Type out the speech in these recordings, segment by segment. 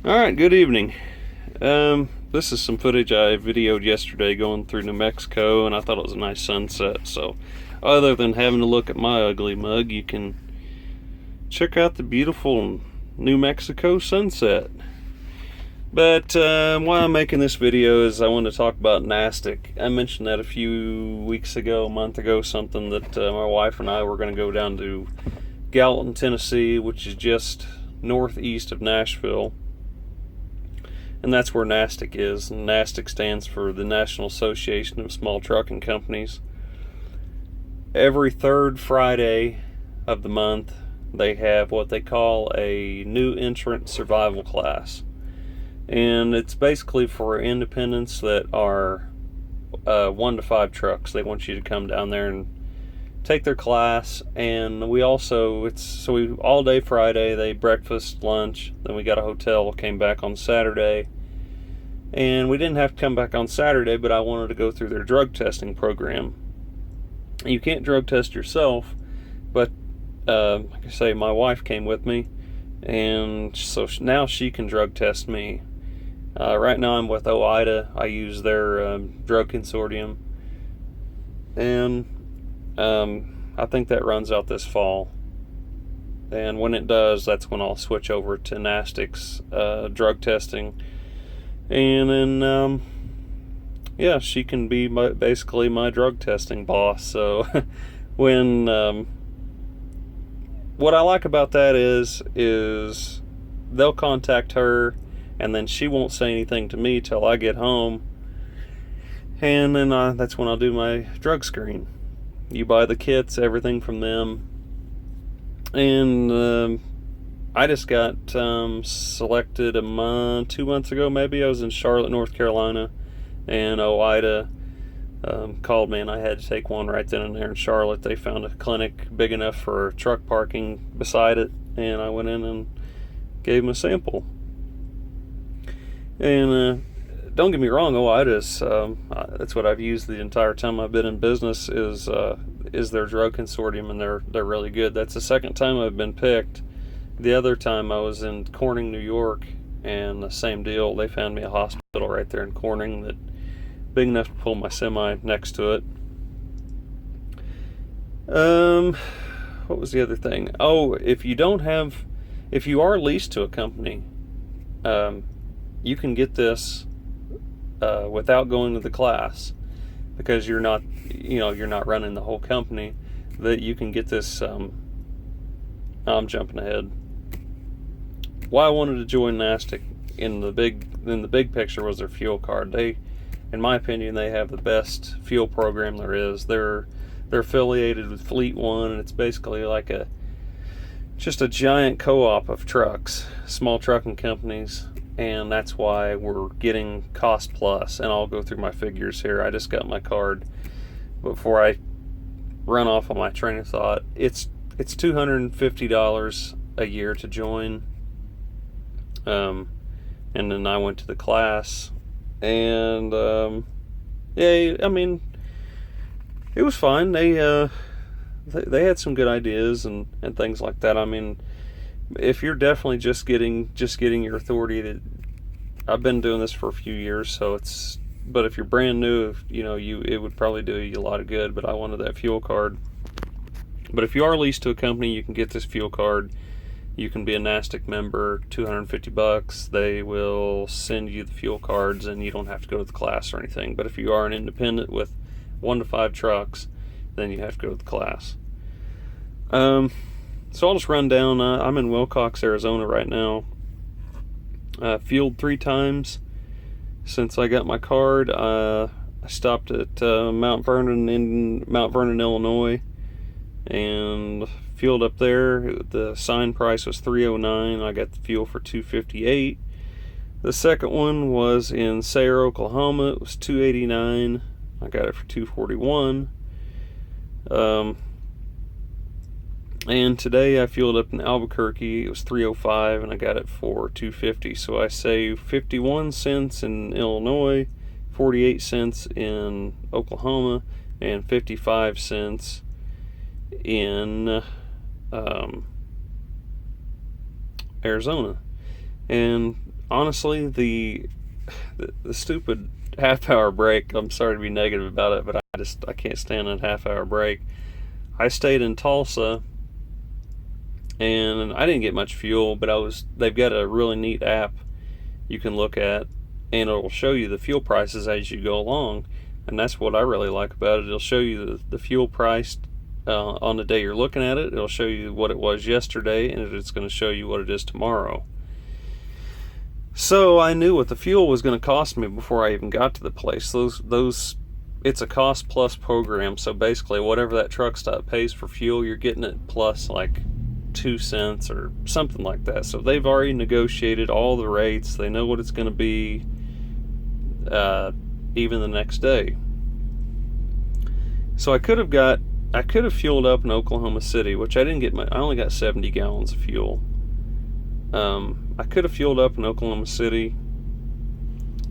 Alright, good evening. This is some footage I videoed yesterday going through New Mexico, and I thought it was a nice sunset. So, other than having to look at my ugly mug, you can check out the beautiful New Mexico sunset. But why I'm making this video is I want to talk about NASTC. I mentioned that a few weeks ago, a month ago, something that my wife and I were going to go down to Gallatin, Tennessee, which is just northeast of Nashville. And that's where NASTC is. And NASTC stands for the National Association of Small Trucking Companies. Every third Friday of the month, they have what they call a new entrant survival class. And it's basically for independents that are 1 to 5 trucks. They want you to come down there and take their class. And we also, all day Friday, they breakfast, lunch, then we got a hotel, came back on Saturday. And we didn't have to come back on Saturday, but I wanted to go through their drug testing program. You can't drug test yourself, but like I say, my wife came with me, and so now she can drug test me. Right now I'm with OIDA. I use their drug consortium, and I think that runs out this fall. And when it does, that's when I'll switch over to NASTC's drug testing. And then, she can be basically my drug testing boss. So when, what I like about that is they'll contact her, and then she won't say anything to me till I get home. And then that's when I'll do my drug screen. You buy the kits, everything from them. And, I just got selected 2 months ago, maybe. I was in Charlotte, North Carolina, and OIDA called me, and I had to take one right then and there in Charlotte. They found a clinic big enough for truck parking beside it, and I went in and gave them a sample. And don't get me wrong, OIDA's that's what I've used the entire time I've been in business is their drug consortium, and they're really good. That's the second time I've been picked. The other time I was in Corning, New York, and the same deal. They found me a hospital right there in Corning that big enough to pull my semi next to it. What was the other thing? Oh, if you are leased to a company, you can get this without going to the class, because you're not running the whole company. That you can get this. I'm jumping ahead. Why I wanted to join NASTC in the big picture was their fuel card. They, in my opinion, they have the best fuel program there is. They're affiliated with Fleet One, and it's basically like just a giant co-op of trucks, small trucking companies, and that's why we're getting cost plus. And I'll go through my figures here. I just got my card. Before I run off on my train of thought, it's $250 a year to join. And then I went to the class, and I mean, it was fine. They had some good ideas and things like that. I mean, if you're definitely just getting your authority, I've been doing this for a few years, but if you're brand new, it would probably do you a lot of good. But I wanted that fuel card. But if you are leased to a company, you can get this fuel card. You can be a NASTC member, $250. They will send you the fuel cards, and you don't have to go to the class or anything. But if you are an independent with 1 to 5 trucks, then you have to go to the class. So I'll just run down. I'm in Wilcox, Arizona right now. Fueled 3 times since I got my card. I stopped at Mount Vernon, Illinois, and fueled up there. The sign price was $3.09. I got the fuel for $2.58. The second one was in Sayre, Oklahoma. It was $2.89. I got it for $2.41. And today I fueled up in Albuquerque. It was $3.05, and I got it for $2.50. So I saved 51 cents in Illinois, 48 cents in Oklahoma, and 55 cents in Arizona. And honestly, the stupid half-hour break. I'm sorry to be negative about it, but I can't stand a half-hour break. I stayed in Tulsa, and I didn't get much fuel, but they've got a really neat app you can look at, and it'll show you the fuel prices as you go along, and that's what I really like about it. It'll show you the fuel price on the day you're looking at it. It'll show you what it was yesterday, and it's going to show you what it is tomorrow. So I knew what the fuel was going to cost me before I even got to the place. It's a cost plus program, so basically whatever that truck stop pays for fuel, you're getting it plus like 2 cents or something like that. So they've already negotiated all the rates. They know what it's going to be even the next day. So I could have fueled up in Oklahoma City, which I didn't get. I only got 70 gallons of fuel. I could have fueled up in Oklahoma City,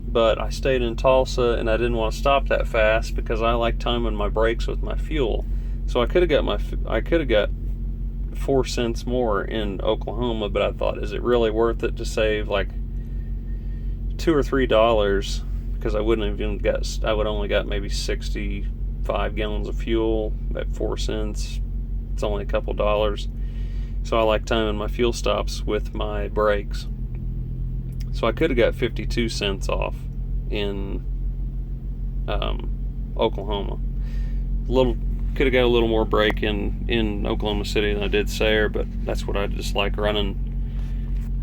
but I stayed in Tulsa, and I didn't want to stop that fast because I like timing my brakes with my fuel. So I could have got 4 cents more in Oklahoma, but I thought, is it really worth it to save like $2 or $3? Because I would only got maybe 65 gallons of fuel at 4 cents. It's only a couple dollars. So I like timing my fuel stops with my brakes. So I could have got 52 cents off in Oklahoma. Could have got a little more break in Oklahoma City than I did Sayre, but that's what I just like running.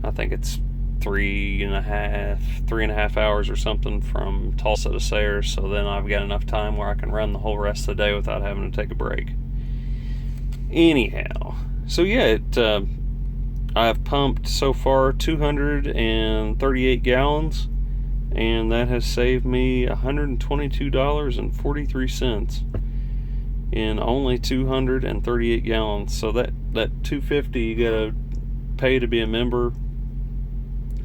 I think it's 3.5 hours or something from Tulsa to Sayre, so then I've got enough time where I can run the whole rest of the day without having to take a break. Anyhow, so yeah, I've pumped so far 238 gallons, and that has saved me $122.43 in only 238 gallons. So that $250 you gotta pay to be a member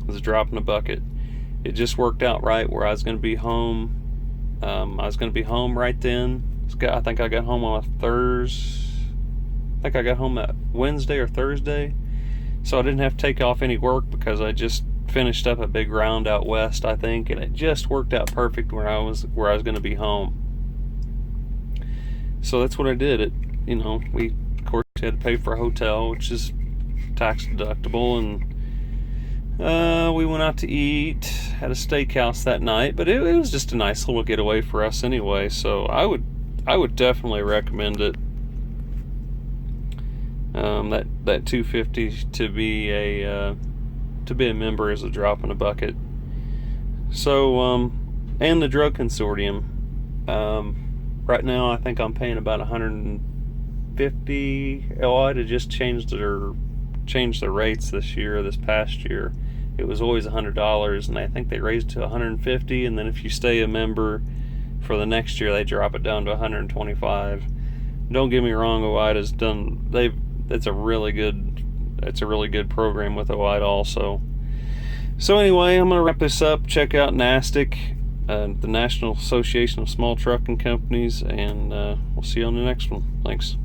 was a drop in the bucket. It just worked out right where I was going to be home. I was going to be home right then. I think I got home on a Thursday. I think I got home that Wednesday or Thursday, so I didn't have to take off any work because I just finished up a big round out west, I think, and it just worked out perfect where I was going to be home. So that's what I did. We of course had to pay for a hotel, which is tax deductible, and we went out to eat, had a steakhouse that night, but it was just a nice little getaway for us anyway. So I would definitely recommend it. That $250 to be a member is a drop in a bucket. So and the drug consortium. Right now, I think I'm paying about $150. OI to just changed their rates this past year. It was always $100, and I think they raised it to $150. And then if you stay a member for the next year, they drop it down to $125. Don't get me wrong, OI has done. It's a really good program with OI also. So anyway, I'm gonna wrap this up. Check out NASTC. The National Association of Small Trucking Companies, and we'll see you on the next one. Thanks.